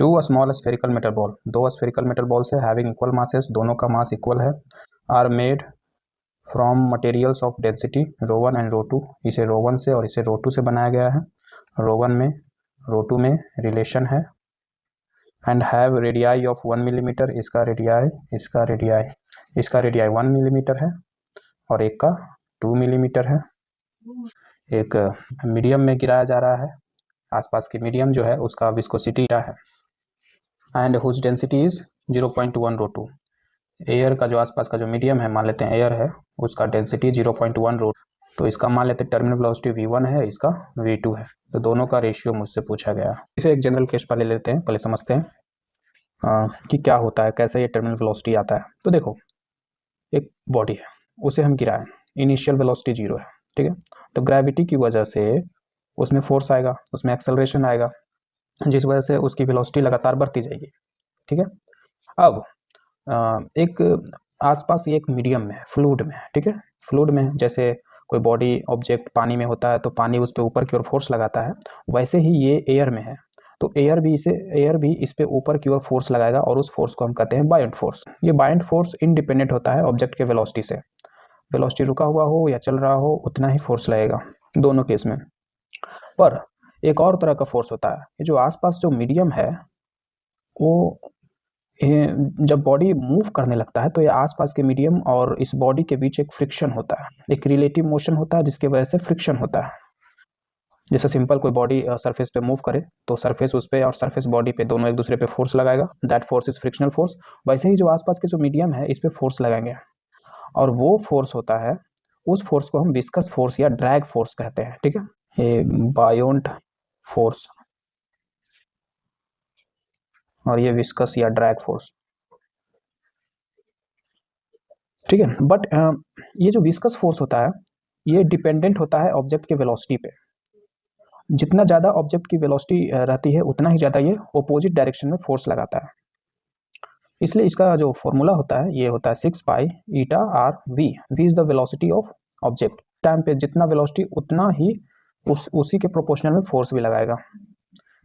To small spherical metal ball, दो spherical metal balls है having equal masses, दोनों का मास इक्वल है, are made from materials of density ρ1 and ρ2, इसे ρ1 से और इसे ρ2 से बनाया गया है, ρ1 में ρ2 में रिलेशन है, and have radii of 1 millimetre, इसका रेडियाई 1 मिलीमीटर है और एक का 2 मिलीमीटर है। एक मीडियम में गिराया जा रहा है, आसपास की मीडियम जो है उसका विस्कोसिटी है, and whose density is 0.1 ρ2, air का जो आसपास का जो मीडियम है, मान लेते हैं एयर है, उसका डेंसिटी 0.1 ρ2, तो इसका मान लेते हैं टर्मिनल वेलोसिटी v1 है, इसका v2 है, तो दोनों का रेशियो मुझसे पूछा गया। इसे एक जनरल केस पहले लेते हैं, पहले समझते हैं कि क्या होता है, कैसे ये टर्मिनल वेलोसिटी आता है। तो देखो एक बॉडी है, उसे हम गिराएं, इनिशियल वेलोसिटी 0 है, ठीक है, तो ग्रेविटी की वजह से उसमें फोर्स आएगा, उसमें एक्सेलरेशन आएगा, जिस वजह से उसकी वेलोसिटी लगातार बढ़ती जाएगी, ठीक है। अब एक आसपास एक मीडियम में है, फ्लूइड में है, ठीक है, फ्लूइड में जैसे कोई बॉडी ऑब्जेक्ट पानी में होता है तो पानी उस पर ऊपर की ओर फोर्स लगाता है, वैसे ही ये एयर में है, तो एयर भी इस पे ऊपर की ओर फोर्स लगाएगा और उस फोर्स को हम कहते हैं बायंट फोर्स। ये बायंट फोर्स इंडिपेंडेंट होता है ऑब्जेक्ट के वेलोसिटी से, वेलोसिटी रुका हुआ हो या चल रहा हो उतना ही फोर्स लगेगा दोनों केस में। पर एक और तरह का फोर्स होता है, ये जो आसपास जो मीडियम है वो जब बॉडी मूव करने लगता है तो ये आसपास के मीडियम और इस बॉडी के बीच एक फ्रिक्शन होता है, एक रिलेटिव मोशन होता है जिसकी वजह से फ्रिक्शन होता है। जैसे सिंपल कोई बॉडी सरफेस पे मूव करे तो सरफेस उस पर और सरफेस बॉडी पे दोनों एक दूसरे पे फोर्स लगाएगा, that force is frictional force. वैसे ही जो आसपास के जो मीडियम है इस पे फोर्स लगाएंगे और वो फोर्स होता है, उस फोर्स को हम विस्कस फोर्स या ड्रैग फोर्स कहते हैं, ठीक है, ये बायोंट फोर्स और ये विस्कस या ड्रैग फोर्स, ठीक है। बट ये जो विस्कस फोर्स होता है ये डिपेंडेंट होता है ऑब्जेक्ट के वेलोसिटी पे, जितना ज़्यादा ऑब्जेक्ट की वेलोसिटी रहती है उतना ही ज़्यादा ये ऑपोजिट डायरेक्शन में फोर्स लगाता है। इसलिए इसका जो फॉर्मूला होता है ये होता है 6 pi eta r v, v is the velocity of object, time पे जितना वेलोसिटी उतना ही उसी के प्रोपोर्शनल में फोर्स भी लगाएगा,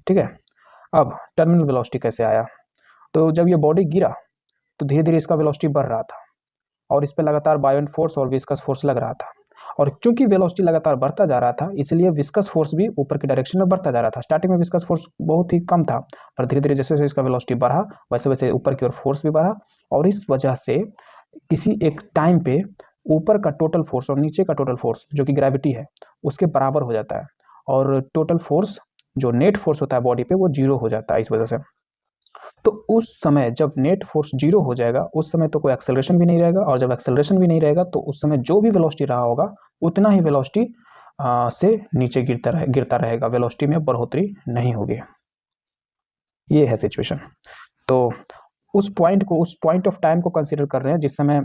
ठीक है। अब टर्मिनल वेलोसिटी कैसे आया, तो जब ये बॉडी गिरा तो धीरे धीरे इसका वेलोसिटी बढ़ रहा था और इस पर लगातार बायोंट फोर्स और विस्कस फोर्स लग रहा था, और क्योंकि वेलोसिटी लगातार बढ़ता जा रहा था इसलिए विस्कस फोर्स भी ऊपर की डायरेक्शन में बढ़ता जा रहा था। स्टार्टिंग में विस्कस फोर्स बहुत ही कम था, पर धीरे धीरे जैसे जैसे इसका वेलोसिटी बढ़ा वैसे वैसे ऊपर की ओर फोर्स भी बढ़ा, और इस वजह से किसी एक टाइम पे ऊपर का टोटल फोर्स और नीचे का टोटल फोर्स जो कि ग्रेविटी है उसके बराबर हो जाता है, और टोटल फोर्स जो नेट फोर्स होता है बॉडी पे वो 0 हो जाता है इस वजह से। तो उस समय जब नेट फोर्स 0 हो जाएगा उस समय तो कोई एक्सेलरेशन भी नहीं रहेगा, और जब एक्सेलरेशन भी नहीं रहेगा तो उस समय जो भी वेलोसिटी रहा होगा उतना ही वेलोसिटी से नीचे गिरता रहेगा, वेलोसिटी में बढ़ोतरी नहीं होगी। ये है सिचुएशन। तो उस पॉइंट ऑफ टाइम को कंसीडर कर रहे हैं जिस समय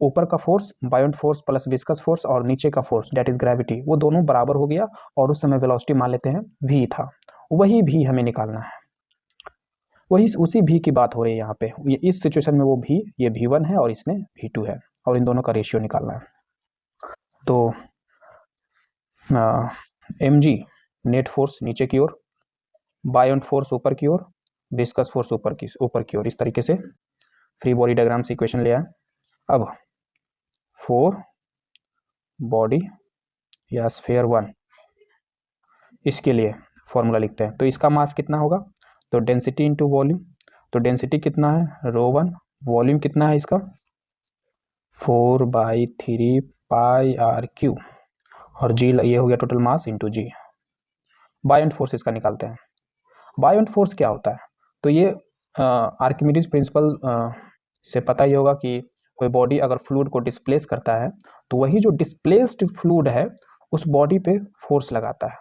ऊपर का force buoyant force plus viscous force और नीचे का फोर्स दैट इज ग्रेविटी वो दोनों बराबर हो गया, और उस समय वेलोसिटी मान लेते हैं v था, वही v हमें निकालना है, वही उसी v की बात हो रही है यहाँ पे। ये इस सिचुएशन में वो v, ये v1 है और इसमें v2 है, और इन दोनों का रेशियो निकालना है। तो mg नेट फोर्स नीचे की ओर, बायोंट फोर्स ऊपर की ओर, विस्कस फोर्स ऊपर की ओर, इस तरीके से फ्री बॉडी डायग्राम से इक्वेशन लिया है। अब फॉर बॉडी या स्फीयर 1 इसके लिए फॉर्मूला लिखते हैं, तो इसका मास कितना होगा, तो डेंसिटी इंटू वॉल्यूम, तो डेंसिटी कितना है ρ1, वॉल्यूम कितना है इसका 4/3 पाई आर क्यू, और जी ये हो गया टोटल मास इंटू जी। बायोंट फोर्स इसका निकालते हैं। बायोंट फोर्स क्या होता है, तो ये आर्किमिडीज प्रिंसिपल से पता ही होगा कि कोई बॉडी अगर फ्लूइड को डिस्प्लेस करता है तो वही जो डिस्प्लेस्ड फ्लूइड है उस बॉडी पे फोर्स लगाता है,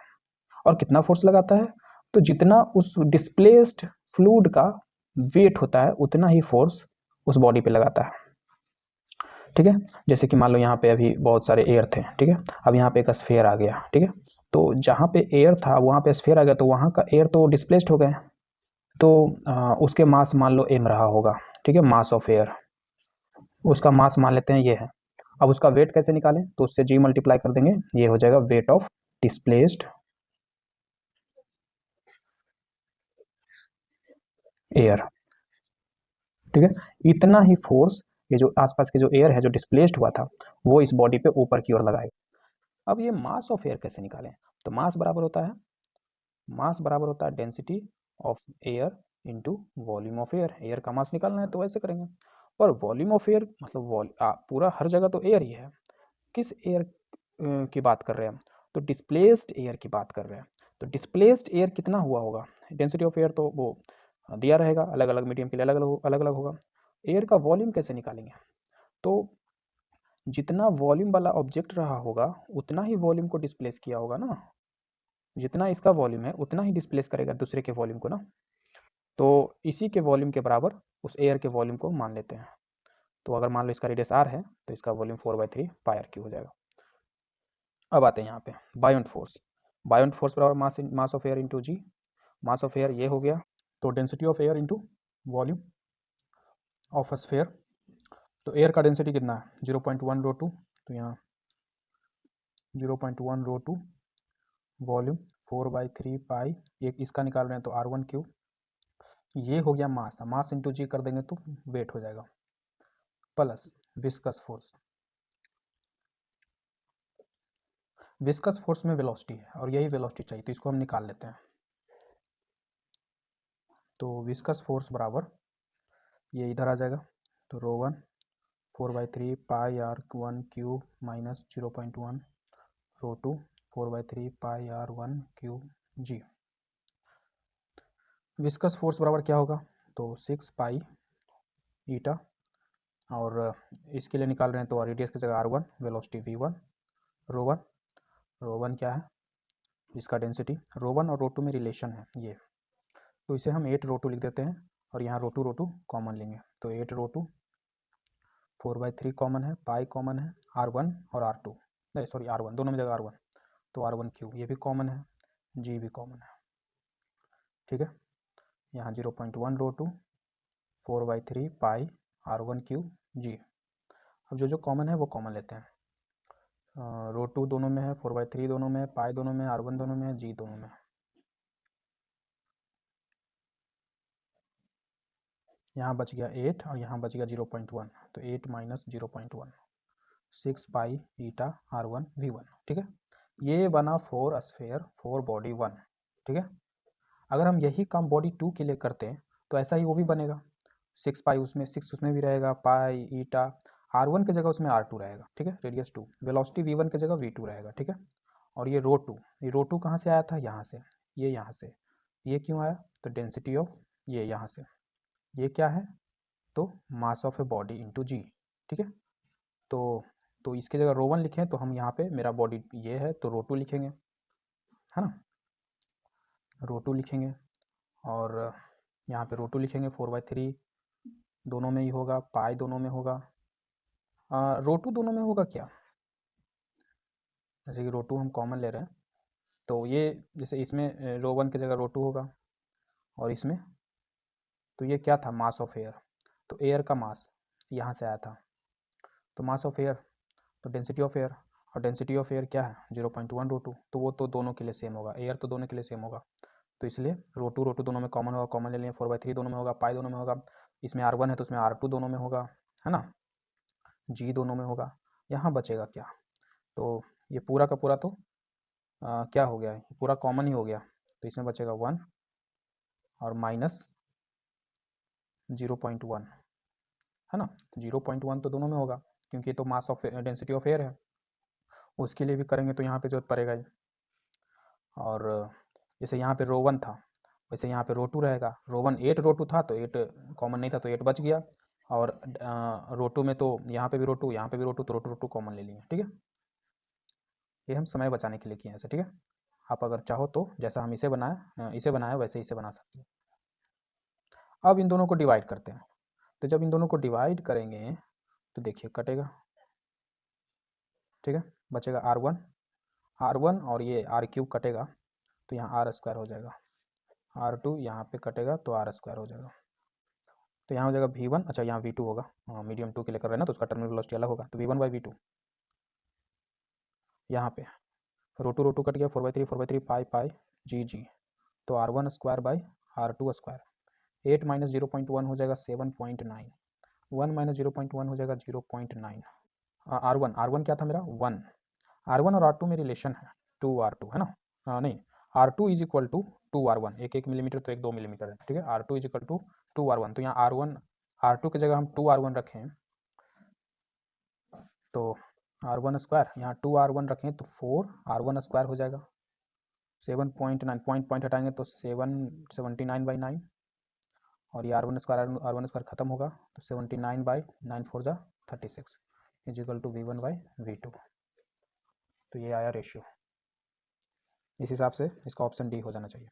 और कितना फोर्स लगाता है, तो जितना उस डिस्प्लेस्ड फ्लूइड का वेट होता है उतना ही फोर्स उस बॉडी पे लगाता है, ठीक है। जैसे कि मान लो यहाँ पे अभी बहुत सारे एयर थे, ठीक है, अब यहाँ पे एक स्फीयर आ गया, ठीक है, तो जहाँ पे एयर था वहाँ पे स्फीयर आ गया तो वहाँ का एयर तो डिस्प्लेस्ड हो गए, तो उसके मास मान लो m रहा होगा, ठीक है, मास ऑफ एयर, उसका मास मान लेते हैं ये है। अब उसका वेट कैसे निकालें, तो उससे g मल्टीप्लाई कर देंगे, ये हो जाएगा वेट ऑफ डिस्प्लेस्ड एयर, ठीक है। इतना ही फोर्स ये जो आसपास के जो एयर है जो डिस्प्लेस्ड हुआ था वो इस बॉडी पे ऊपर की ओर लगाएगा। अब ये मास ऑफ एयर कैसे निकालें? तो मास बराबर होता है density of air into volume of air. Air का मास निकालना है तो ऐसे करेंगे, पर वॉल्यूम ऑफ एयर मतलब पूरा हर जगह तो एयर ही है। किस एयर की बात कर रहे हैं? तो डिस्प्लेस्ड एयर की बात कर रहे हैं। तो डिस्प्लेस्ड एयर कितना हुआ होगा? डेंसिटी ऑफ एयर तो वो दिया रहेगा, अलग अलग मीडियम के लिए अलग अलग होगा। एयर का वॉल्यूम कैसे निकालेंगे? तो जितना वॉल्यूम वाला ऑब्जेक्ट रहा होगा उतना ही वॉल्यूम को डिस्प्लेस किया होगा ना। जितना इसका वॉल्यूम है उतना ही डिस्प्लेस करेगा दूसरे के वॉल्यूम को ना। तो इसी के वॉल्यूम के बराबर उस एयर के वॉल्यूम को मान लेते हैं। तो अगर मान लो इसका रेडियस r है तो इसका वॉल्यूम 4/3 पाई r क्यू हो जाएगा। अब आते हैं यहाँ पे बायोंट फोर्स। बायोंट फोर्स बराबर mass of air into G. Mass of air ये हो गया, तो density of air into volume of a sphere. तो एयर का डेंसिटी कितना है? 0.1 रो टू, तो यहाँ 0.1 रो टू वॉल्यूम 4/3 पाई, एक इसका निकाल रहे हैं तो r1 क्यू। ये हो गया मास, मास इंटू जी कर देंगे तो वेट हो जाएगा, plus viscous force. Viscous force में वेलोसिटी है और यही वेलोसिटी चाहिए, तो इसको हम निकाल लेते हैं। तो विस्कस फोर्स बराबर ये इधर आ जाएगा, तो रो1 4/3 पाई r1 क्यू माइनस 0.1 रो2 4/3 पाई r1 क्यू जी। विस्कस फोर्स बराबर क्या होगा? तो 6 पाई ईटा, और इसके लिए निकाल रहे हैं तो रेडियस की जगह r1, वेलोसिटी v1, रो1 क्या है? इसका डेंसिटी। रो1 और रो2 में रिलेशन है ये, तो इसे हम 8 रो2 लिख देते हैं और यहाँ रो2 कॉमन लेंगे, तो 8 रो2 4/3 कॉमन है, पाई कॉमन है, r1 और r2 नहीं सॉरी r1 दोनों में जगह r1, तो r1 क्यू ये भी कॉमन है, जी भी कॉमन है, ठीक है। यहाँ 0.1 रो2 4/3 पाई r1 क्यू जी। अब जो कॉमन है वो कॉमन लेते हैं। रो2 दोनों में है, 4/3 दोनों में है, पाई दोनों में, r1 दोनों में है, जी दोनों में। यहाँ बच गया 8 और यहाँ बच गया 0.1, तो 8 माइनस 0.1 6 पाई ईटा r1 v1, ठीक है। ये बना 4 स्फीयर 4 बॉडी 1, ठीक है। अगर हम यही काम बॉडी 2 के लिए करते हैं तो ऐसा ही वो भी बनेगा, 6 पाई उसमें 6 उसमें भी रहेगा, पाई ईटा r1 की जगह उसमें r2 रहेगा, ठीक है, रेडियस 2, वेलोसिटी v1 की जगह v2 रहेगा, ठीक है। और ये रो2 कहाँ से आया था? यहाँ से, ये यहाँ से, ये क्यों आया? तो डेंसिटी ऑफ ये यहाँ से, ये क्या है? तो mass of a body into g, ठीक है। तो इसकी जगह रो1 लिखें तो हम यहाँ पे मेरा बॉडी ये है तो रो2 लिखेंगे, है ना, रो2 लिखेंगे, और यहाँ पे रो2 लिखेंगे 4/3 दोनों में ही होगा, पाई दोनों में होगा, रो2 दोनों में होगा क्या? जैसे कि रो2 हम कॉमन ले रहे हैं तो ये जैसे इसमें रो1 की जगह रो2 होगा, और इसमें तो ये क्या था? मास ऑफ एयर, तो एयर का मास यहाँ से आया था, तो मास ऑफ एयर तो डेंसिटी ऑफ एयर, और डेंसिटी ऑफ एयर क्या है? 0.1 रो2, तो वो तो दोनों के लिए सेम होगा, एयर तो दोनों के लिए सेम होगा, तो इसलिए रो2 दोनों में कॉमन होगा, कॉमन ले लेंगे, 4/3 दोनों में होगा, पाई दोनों में होगा, इसमें r1 है तो उसमें r2 दोनों में होगा, है ना, जी दोनों में होगा। यहाँ बचेगा क्या? तो ये पूरा का पूरा तो क्या हो गया है? पूरा कॉमन ही हो गया, तो इसमें बचेगा 1 और माइनस 0.1, है ना, 0.1 तो दोनों में होगा क्योंकि ये तो mass of density of air है, उसके लिए भी करेंगे तो यहाँ पे जरूरत पड़ेगा ही। और जैसे यहाँ पे रो1 था वैसे यहाँ पे रो2 रहेगा, रो1 8 रो2 था तो 8 कॉमन नहीं था तो 8 बच गया, और रो2 में तो यहाँ पे भी रो2 यहाँ पे भी रो2 तो रो2 कॉमन ले लिए, ठीक है। ये हम समय बचाने के लिए किए हैं ऐसे, ठीक है। आप अगर चाहो तो जैसा हम इसे बनाया वैसे इसे बना सकते हैं। अब इन दोनों को डिवाइड करते हैं, तो जब इन दोनों को डिवाइड करेंगे तो देखिए कटेगा, ठीक है, बचेगा r1 और ये r³ कटेगा तो यहाँ r² हो जाएगा, r2 यहाँ पे कटेगा तो r² हो जाएगा, तो यहाँ हो जाएगा v1, अच्छा यहाँ v2 होगा, हाँ मीडियम 2 के लिए कर रहे हैं ना तो उसका टर्मिनल वेलोसिटी अलग होगा, तो v1/v2 यहाँ पे रो2 कट गया, 4/3 पाई जी, तो r1² बाई r2², 8 माइनस 0.1 हो जाएगा 7.9, 1 माइनस 0.1 हो जाएगा 0.9। R1 क्या था मेरा 1, R1 और R2 में रिलेशन है 2R2 है ना, नहीं R2 is equal to 2R1, एक 1 मिलीमीटर तो एक 2 मिलीमीटर है, ठीक है। R2 is equal to 2R1, तो यहाँ R2 की जगह हम 2R1 रखें तो R1 स्क्वायर, यहाँ 2R1 रखें तो 4R1 स्क्वायर हो जाएगा। 7.9 पॉइंट हटाएंगे तो 779/9, और ये R1 स्क्वायर खत्म होगा तो 79/9 4 जा 36 इज इक्वल टू V1/V2। तो ये आया रेशियो। इस हिसाब से इसका ऑप्शन डी हो जाना चाहिए।